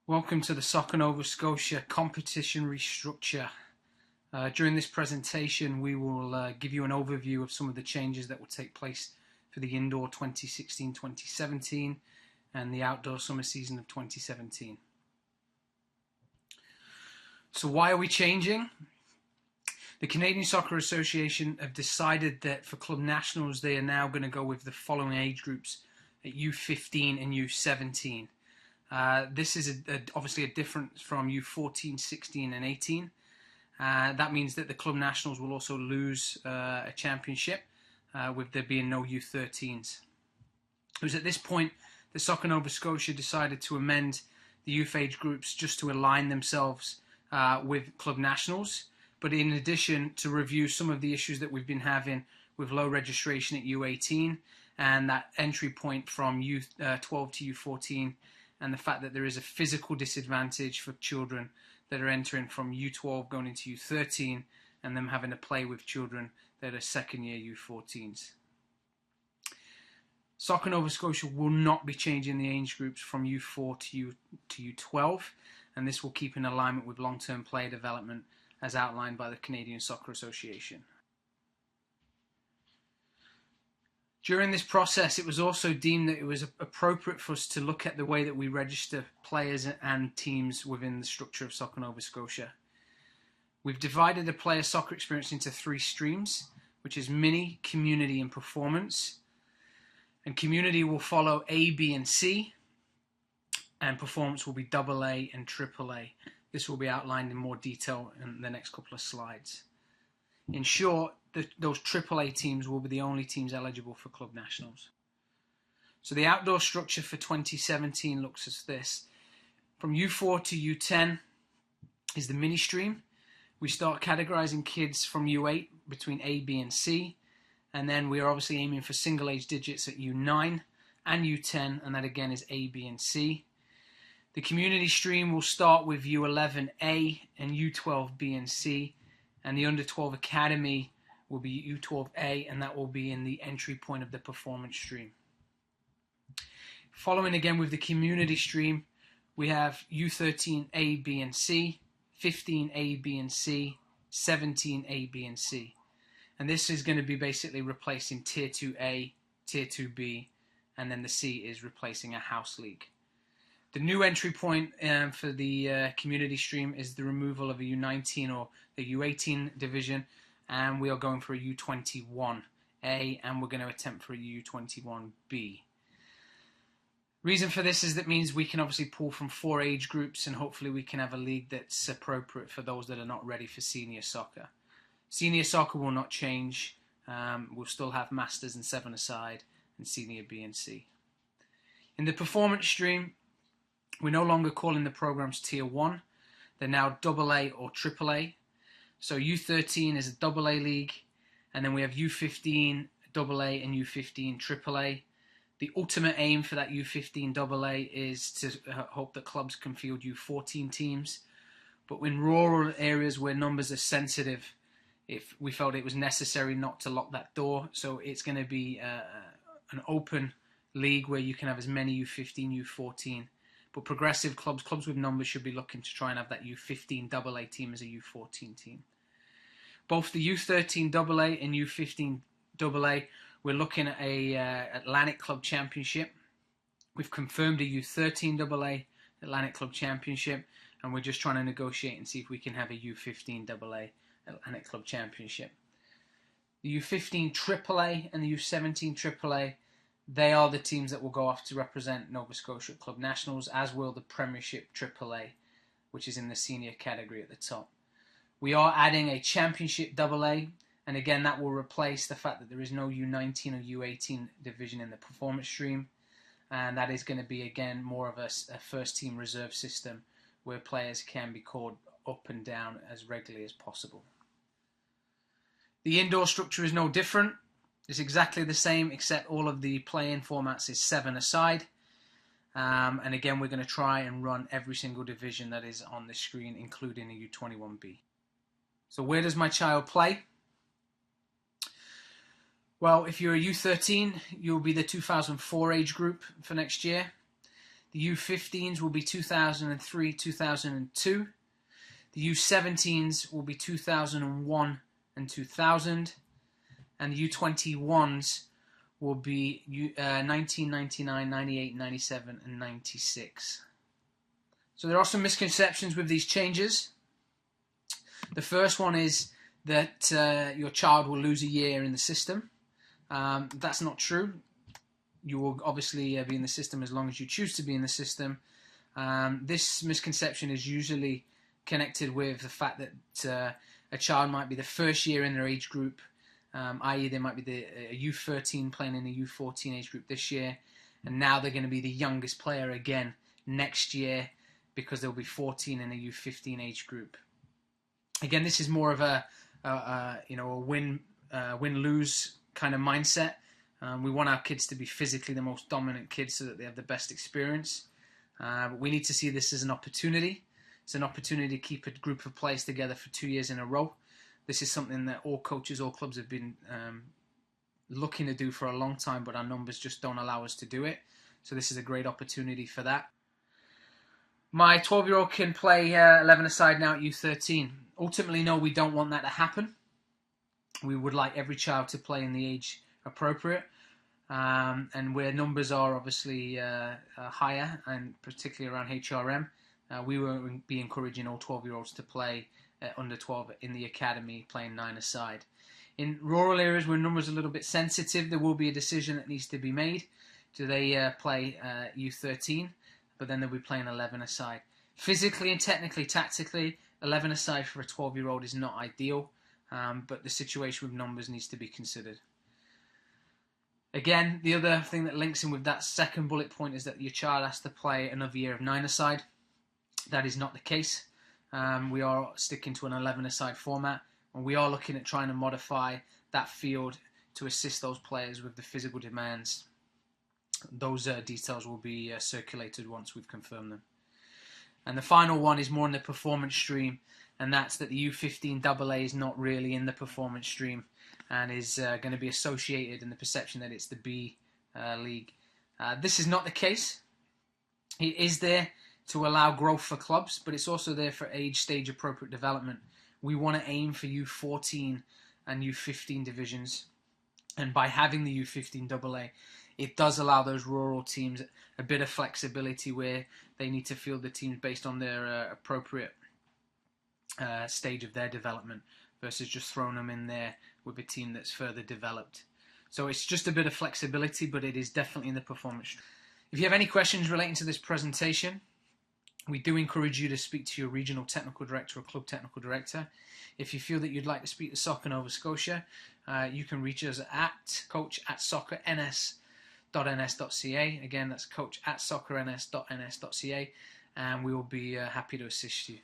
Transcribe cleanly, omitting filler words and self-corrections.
Welcome to the Soccer Nova Scotia competition restructure. During this presentation we will give you an overview of some of the changes that will take place for the indoor 2016-2017 and the outdoor summer season of 2017. So why are we changing? The Canadian Soccer Association have decided that for club nationals they are now going to go with the following age groups at U15 and U17. This is obviously a difference from U14, 16 and 18. That means that the club nationals will also lose a championship with there being no U13s. It was at this point that Soccer Nova Scotia decided to amend the youth age groups just to align themselves with club nationals, but in addition to review some of the issues that we've been having with low registration at U18 and that entry point from U12 to U14, and the fact that there is a physical disadvantage for children that are entering from U12 going into U13 and them having to play with children that are second year U14s. Soccer Nova Scotia will not be changing the age groups from U4 to U12, and this will keep in alignment with long-term player development as outlined by the Canadian Soccer Association. During this process, it was also deemed that it was appropriate for us to look at the way that we register players and teams within the structure of Soccer Nova Scotia. We've divided the player soccer experience into three streams, which is mini, community and performance. And community will follow A, B and C, and performance will be AA and AAA. This will be outlined in more detail in the next couple of slides. In short, those AAA teams will be the only teams eligible for club nationals. So the outdoor structure for 2017 looks as this. From U4 to U10 is the mini stream. We start categorizing kids from U8 between A, B and C, and then we are obviously aiming for single age digits at U9 and U10, and that again is A, B and C. The community stream will start with U11A and U12B and C, and the under 12 academy will be U12A, and that will be in the entry point of the performance stream. Following again with the community stream, we have U13A, B and C, 15A, B and C, 17A, B and C. And this is going to be basically replacing Tier 2A, Tier 2B, and then the C is replacing a house league. The new entry point for the community stream is the removal of a U19 or the U18 division, and we are going for a U21A, and we're going to attempt for a U21B. Reason for this is that means we can obviously pull from 4 age groups, and hopefully we can have a league that's appropriate for those that are not ready for senior soccer. Senior soccer will not change. We'll still have masters and 7-a-side and senior B and C. In the performance stream, we're no longer calling the programs Tier 1. They're now AA or AAA. So U13 is a AA league, and then we have U15 AA and U15 AAA. The ultimate aim for that U15 AA is to hope that clubs can field U14 teams. But in rural areas where numbers are sensitive, if we felt it was necessary not to lock that door, so it's going to be an open league where you can have as many U15, U14. But progressive clubs with numbers should be looking to try and have that U15 AA team as a U14 team. Both the U13 AA and U15 AA, we're looking at a Atlantic Club Championship. We've confirmed a U13 AA Atlantic Club Championship, and we're just trying to negotiate and see if we can have a U15 AA Atlantic Club Championship. The U15 AAA and the U17 AAA, they are the teams that will go off to represent Nova Scotia at Club Nationals, as will the Premiership AAA, which is in the senior category at the top. We are adding a Championship AA, and again that will replace the fact that there is no U19 or U18 division in the performance stream, and that is going to be again more of a first team reserve system where players can be called up and down as regularly as possible. The indoor structure is no different. It's exactly the same, except all of the play-in formats is 7-a-side. And again, we're going to try and run every single division that is on the screen, including a U21B. So where does my child play? Well, if you're a U13, you'll be the 2004 age group for next year. The U15s will be 2003, 2002. The U17s will be 2001 and 2000. And the U21s will be 1999, 98, 97, and 96. So there are some misconceptions with these changes. The first one is that your child will lose a year in the system. That's not true. You will obviously be in the system as long as you choose to be in the system. This misconception is usually connected with the fact that a child might be the first year in their age group, i.e. they might be a U13 playing in a U14 age group this year, and now they're going to be the youngest player again next year because they'll be 14 in a U15 age group. Again, this is more of a win-lose kind of mindset. We want our kids to be physically the most dominant kids so that they have the best experience. But we need to see this as an opportunity. It's an opportunity to keep a group of players together for 2 years in a row. This is something that all coaches, all clubs have been looking to do for a long time, but our numbers just don't allow us to do it. So this is a great opportunity for that. My 12-year-old can play 11-a-side now at U13. Ultimately, no, we don't want that to happen. We would like every child to play in the age appropriate. And where numbers are obviously higher, and particularly around HRM, we will be encouraging all 12-year-olds to play under 12 in the academy, playing 9-a-side. In rural areas where numbers are a little bit sensitive, there will be a decision that needs to be made. Do they play U13, but then they'll be playing 11-a-side. Physically and technically, tactically, 11-a-side for a 12-year-old is not ideal, but the situation with numbers needs to be considered. Again, the other thing that links in with that second bullet point is that your child has to play another year of 9-a-side. That is not the case. We are sticking to an 11-a-side format, and we are looking at trying to modify that field to assist those players with the physical demands. Those details will be circulated once we've confirmed them. And the final one is more in the performance stream, and that's that the U15 AA is not really in the performance stream and is going to be associated in the perception that it's the B league. This is not the case. It is there to allow growth for clubs, but it's also there for age stage appropriate development. We want to aim for U14 and U15 divisions, and by having the U15 AA, it does allow those rural teams a bit of flexibility where they need to field the teams based on their appropriate stage of their development versus just throwing them in there with a team that's further developed. So it's just a bit of flexibility, but it is definitely in the performance. If you have any questions relating to this presentation, we do encourage you to speak to your regional technical director or club technical director. If you feel that you'd like to speak to Soccer Nova Scotia, you can reach us at coach@soccerns.ns.ca. Again, that's coach@soccerns.ns.ca, and we will be happy to assist you.